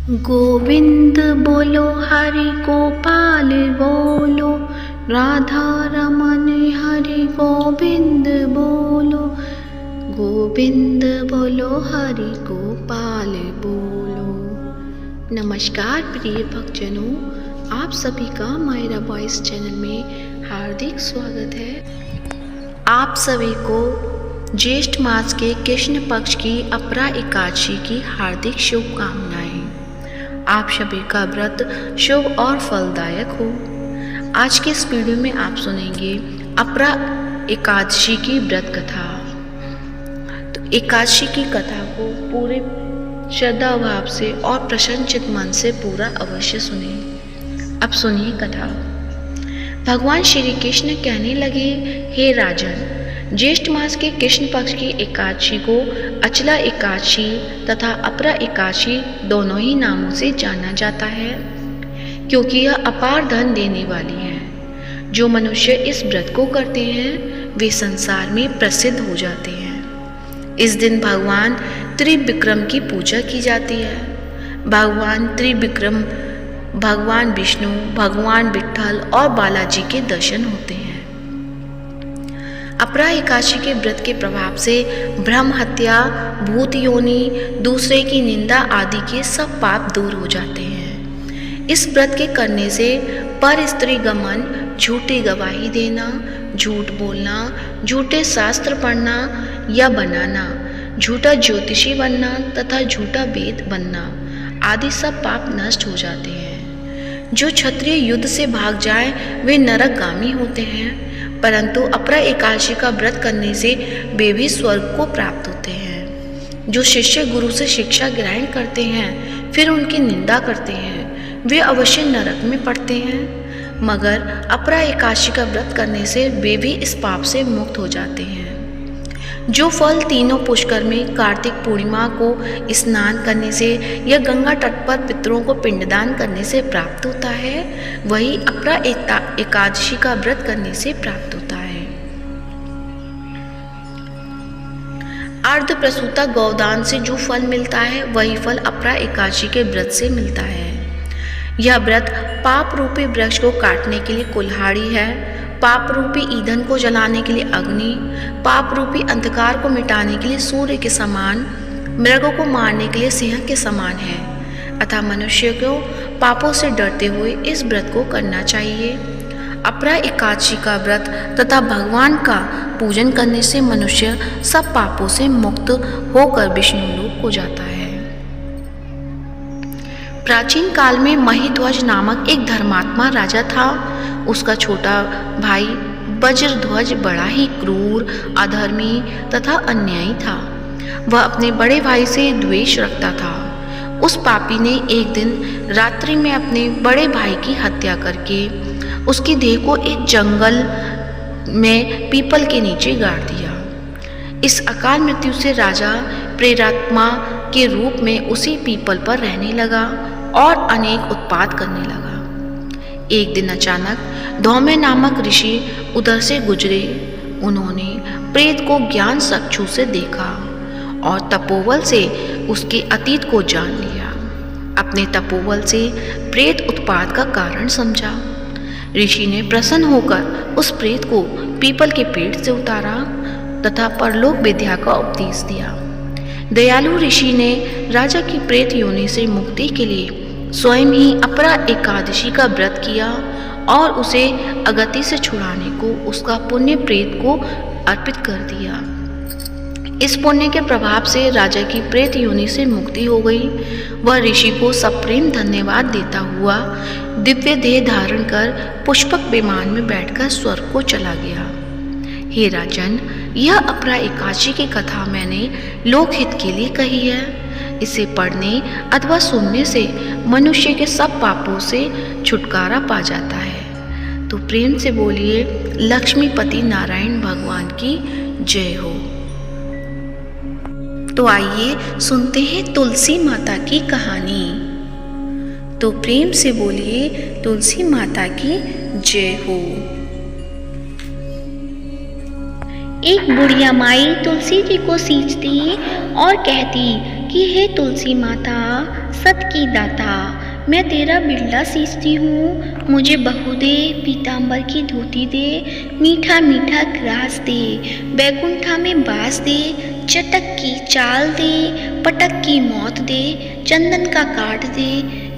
गोविंद बोलो हरि गोपाल बोलो, राधा रमन हरि गोविंद बोलो। गोविंद बोलो हरि गोपाल बोलो। नमस्कार प्रिय भक्तजनों, आप सभी का मायरा वॉइस चैनल में हार्दिक स्वागत है। आप सभी को ज्येष्ठ मास के कृष्ण पक्ष की अपरा एकादशी की हार्दिक शुभकामनाएं। आप सभी का व्रत शुभ और फलदायक हो। आज के इस वीडियो में आप सुनेंगे अपरा एकादशी की व्रत कथा। तो एकादशी की कथा को पूरे श्रद्धा भाव से और प्रसन्नचित मन से पूरा अवश्य सुनिए। अब सुनिए कथा। भगवान श्री कृष्ण कहने लगे, हे राजन, ज्येष्ठ मास के कृष्ण पक्ष की एकादशी को अचला एकादशी तथा अपरा एकादशी दोनों ही नामों से जाना जाता है, क्योंकि यह अपार धन देने वाली है। जो मनुष्य इस व्रत को करते हैं वे संसार में प्रसिद्ध हो जाते हैं। इस दिन भगवान त्रिविक्रम की पूजा की जाती है। भगवान त्रिविक्रम भगवान विष्णु, भगवान विट्ठल और बालाजी के दर्शन होते हैं। अपरा एकादशी के व्रत के प्रभाव से ब्रह्म हत्या, भूत योनि, दूसरे की निंदा आदि के सब पाप दूर हो जाते हैं। इस व्रत के करने से पर स्त्री गमन, झूठी गवाही देना, झूठ बोलना, झूठे शास्त्र पढ़ना या बनाना, झूठा ज्योतिषी बनना तथा झूठा वेद बनना आदि सब पाप नष्ट हो जाते हैं। जो क्षत्रिय युद्ध से भाग जाए वे नरकगामी होते हैं, परंतु अपरा एकादशी का व्रत करने से वे भी स्वर्ग को प्राप्त होते हैं। जो शिष्य गुरु से शिक्षा ग्रहण करते हैं फिर उनकी निंदा करते हैं वे अवश्य नरक में पड़ते हैं, मगर अपरा एकादशी का व्रत करने से वे भी इस पाप से मुक्त हो जाते हैं। जो फल तीनों पुष्कर में कार्तिक पूर्णिमा को स्नान करने से या गंगा तट पर पितरों को पिंडदान करने से प्राप्त होता है, वही अपरा एकादशी का व्रत करने से प्राप्त होता है। अर्ध प्रसूता गौदान से जो फल मिलता है वही फल अपरा एकादशी के व्रत से मिलता है। यह व्रत पाप रूपी वृक्ष को काटने के लिए कुल्हाड़ी है, पाप रूपी ईंधन को जलाने के लिए अग्नि, पाप रूपी अंधकार को मिटाने के लिए सूर्य के समान, मृगों को मारने के लिए सिंह के समान है। अतः मनुष्य को पापों से डरते हुए इस व्रत को करना चाहिए। अपरा एकादशी का व्रत तथा भगवान का पूजन करने से मनुष्य सब पापों से मुक्त होकर विष्णु लोक को जाता है। प्राचीन काल में महिध्वज नामक एक धर्मात्मा राजा था। उसका छोटा भाई वज्रध्वज बड़ा ही क्रूर, अधर्मी तथा अन्यायी था। वह अपने बड़े भाई से द्वेष रखता था। उस पापी ने एक दिन रात्रि में अपने बड़े भाई की हत्या करके उसकी देह को एक जंगल में पीपल के नीचे गाड़ दिया। इस अकाल मृत्यु से राजा प्रेतात्मा के रूप में उसी पीपल पर रहने लगा और अनेक उत्पात करने लगा। एक दिन अचानक धौम्य नामक ऋषि उधर से गुजरे। उन्होंने प्रेत को ज्ञान चक्षु से देखा और तपोबल से उसके अतीत को जान लिया। अपने तपोबल से प्रेत उत्पात का कारण समझा। ऋषि ने प्रसन्न होकर उस प्रेत को पीपल के पेड़ से उतारा तथा परलोक विद्या का उपदेश दिया। दयालु ऋषि ने राजा की प्रेत योनि से मुक्ति के लिए स्वयं ही अपरा एकादशी का व्रत किया और उसे अगति से छुड़ाने को उसका पुण्य प्रेत को अर्पित कर दिया। इस पुण्य के प्रभाव से राजा की प्रेत योनि से मुक्ति हो गई। वह ऋषि को सप्रेम धन्यवाद देता हुआ दिव्य देह धारण कर पुष्पक विमान में बैठकर स्वर्ग को चला गया। हे राजन, यह अपरा एकादशी की कथा मैंने लोकहित के लिए कही है। इसे पढ़ने अथवा सुनने से मनुष्य के सब पापों से छुटकारा पा जाता है। तो प्रेम से बोलिए, लक्ष्मीपति नारायण भगवान की जय हो। तो आइए सुनते हैं तुलसी माता की कहानी। तो प्रेम से बोलिए, तुलसी माता की जय हो। एक बुढ़िया माई तुलसी जी को सींचती और कहती कि हे तुलसी माता, सत की दाता, मैं तेरा बिरला सींचती हूँ, मुझे बहू दे, पीताम्बर की धोती दे, मीठा मीठा ग्रास दे, बैकुंठा में बास दे, चटक की चाल दे, पटक की मौत दे, चंदन का काट दे,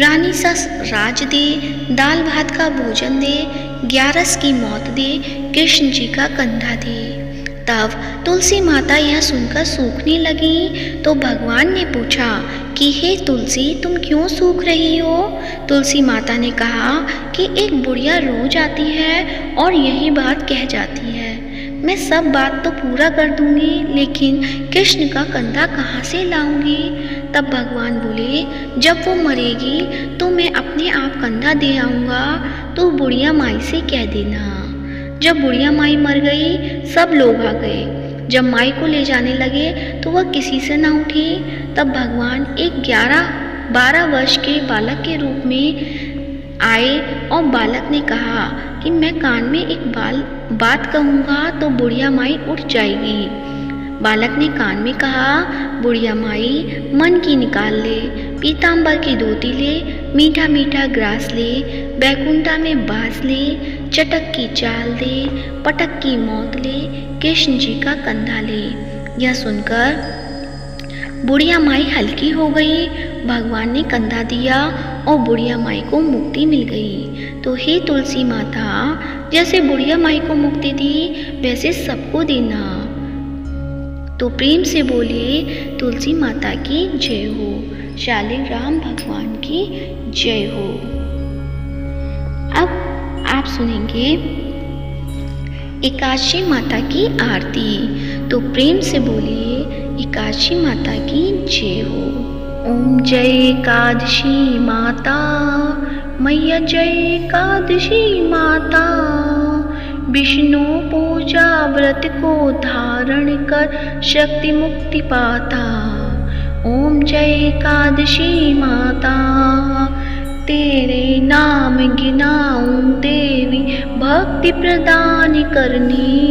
रानी सा राज दे, दाल भात का भोजन दे, ग्यारस की मौत दे, कृष्ण जी का कंधा दे। तब तुलसी माता यह सुनकर सूखने लगी तो भगवान ने पूछा कि हे तुलसी, तुम क्यों सूख रही हो? तुलसी माता ने कहा कि एक बुढ़िया रोज आती है और यही बात कह जाती है, मैं सब बात तो पूरा कर दूंगी, लेकिन कृष्ण का कंधा कहाँ से लाऊंगी? तब भगवान बोले, जब वो मरेगी तो मैं अपने आप कंधा दे आऊँगा, तो बुढ़िया माई से कह देना। जब बुढ़िया माई मर गई, सब लोग आ गए। जब माई को ले जाने लगे तो वह किसी से न उठी। तब भगवान एक 11-12 वर्ष के बालक के रूप में आए और बालक ने कहा कि मैं कान में एक बात कहूँगा तो बुढ़िया माई उठ जाएगी। बालक ने कान में कहा, बुढ़िया माई मन की निकाल ले, पीताम्बर की धोती ले, मीठा मीठा ग्रास ले, बैकुंठा में बास ले, चटक की चाल दे, पटक की मौत ले, कृष्ण जी का कंधा ले। यह सुनकर बुढ़िया माई हल्की हो गई। भगवान ने कंधा दिया और बुढ़िया माई को मुक्ति मिल गई। तो हे तुलसी माता, जैसे बुढ़िया माई को मुक्ति दी वैसे सबको देना। तो प्रेम से बोले, तुलसी माता की जय हो, शालिग्राम भगवान की जय हो। अब आप सुनेंगे एकादशी माता की आरती। तो प्रेम से बोलिए, एकादशी माता की जय हो। ओम जय एकादशी माता, मैया जय एकादशी माता, विष्णु पूजा व्रत को धारण कर शक्ति मुक्ति पाता। ओम जय एकादशी माता, तेरे नाम गिनाऊं देवी, भक्ति प्रदान करनी,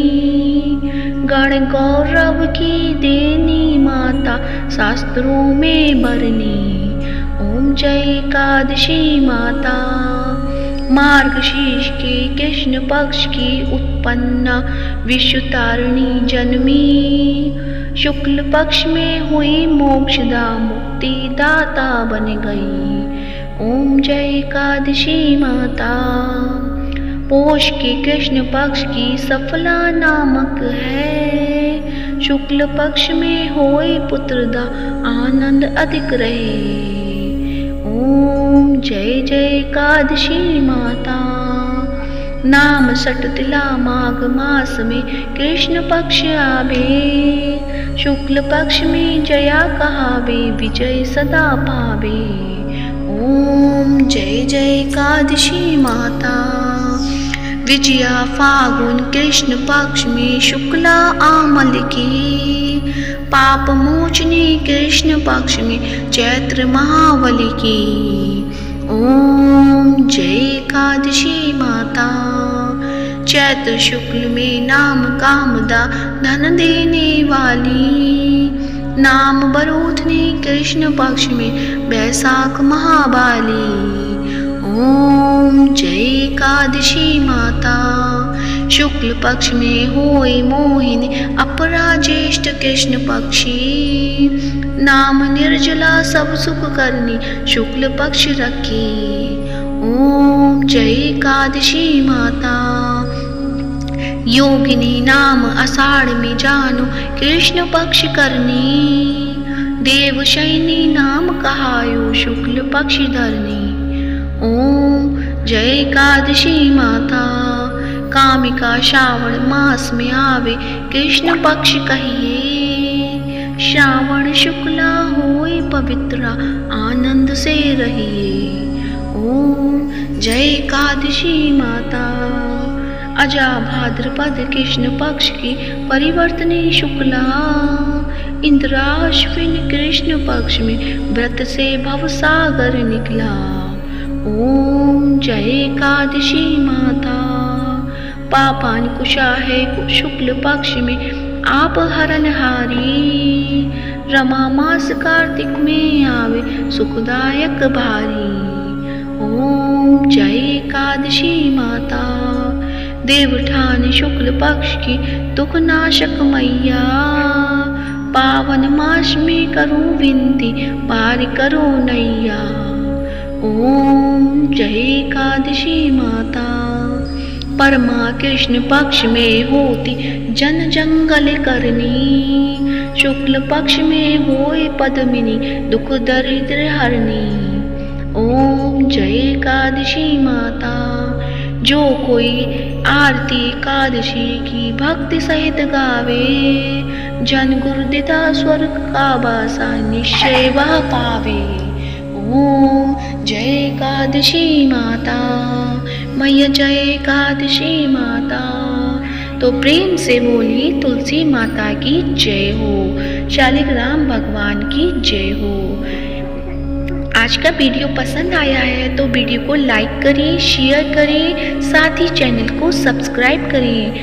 गण गौरव की देनी माता, शास्त्रों में बरनी। ओम जय एकादशी माता, मार्गशीर्ष के कृष्ण पक्ष की उत्पन्ना विश्वतारिणी जन्मी, शुक्ल पक्ष में हुई मोक्षदा मुक्ति दाता बन गई। ओम जय एकादशी माता, पोष के कृष्ण पक्ष की सफला नामक है, शुक्ल पक्ष में होए पुत्रदा आनंद अधिक रहे। ओम जय जय एकादशी माता, नाम सटतिला माघ मास में कृष्ण पक्ष आवे, शुक्ल पक्ष में जया कहावे, विजय सदा पावे। ओम जय जय एकादशी माता, विजया फागुन कृष्ण पक्ष में शुक्ला आमल की, पाप मोचनी कृष्ण पक्ष में चैत्र महावली की। ओम जय एकादशी माता, चैत्र शुक्ल में नाम कामदा धन देने वाली, नाम बरोधनी कृष्ण पक्ष में बैसाख महाबाली। ओम जय एकादशी माता, शुक्ल पक्ष में होए मोहिनी अपराज्येष्ठ कृष्ण पक्षी, नाम निर्जला सब सुख करनी शुक्ल पक्ष रखी। ओम जय एकादशी माता, योगिनी नाम आषाढ़ में जानो कृष्ण पक्ष करनी, देवशयनी नाम कहायो शुक्ल पक्ष धरनी। ओम जय एकादशी माता, कामिका श्रावण मास में आवे कृष्ण पक्ष कहिए, श्रावण शुक्ला होए पवित्र आनंद से रहिए। ओम जय एकादशी माता, अजा भाद्रपद कृष्ण पक्ष की परिवर्तनी शुक्ला, इंद्राश्विन कृष्ण पक्ष में व्रत से भवसागर निकला। ओम जय एकादशी माता, पापान कुशा है शुक्ल पक्ष में आप हरनहारी, रमा मास कार्तिक में आवे सुखदायक भारी। ओम जय एकादशी माता, देवठान शुक्ल पक्ष की दुख नाशक मैया, पावन मास में करूं विनती पार करो नैया। ओम जय एकादशी माता, परमा कृष्ण पक्ष में होती जन जंगल करनी, शुक्ल पक्ष में होए पद्मिनी दुख दरिद्र हरनी। ओम जय एकादशी माता, जो कोई आरती एकादशी की भक्ति सहित गावे, जन गुरुदिता स्वर्ग का वासा निश्चय वह पावे। ओम जय एकादशी माता, मैया जय एकादशी माता। तो प्रेम से बोलिए तुलसी माता की जय हो, शालिग्राम भगवान की जय हो। आज का वीडियो पसंद आया है तो वीडियो को लाइक करें, शेयर करें, साथ ही चैनल को सब्सक्राइब करें।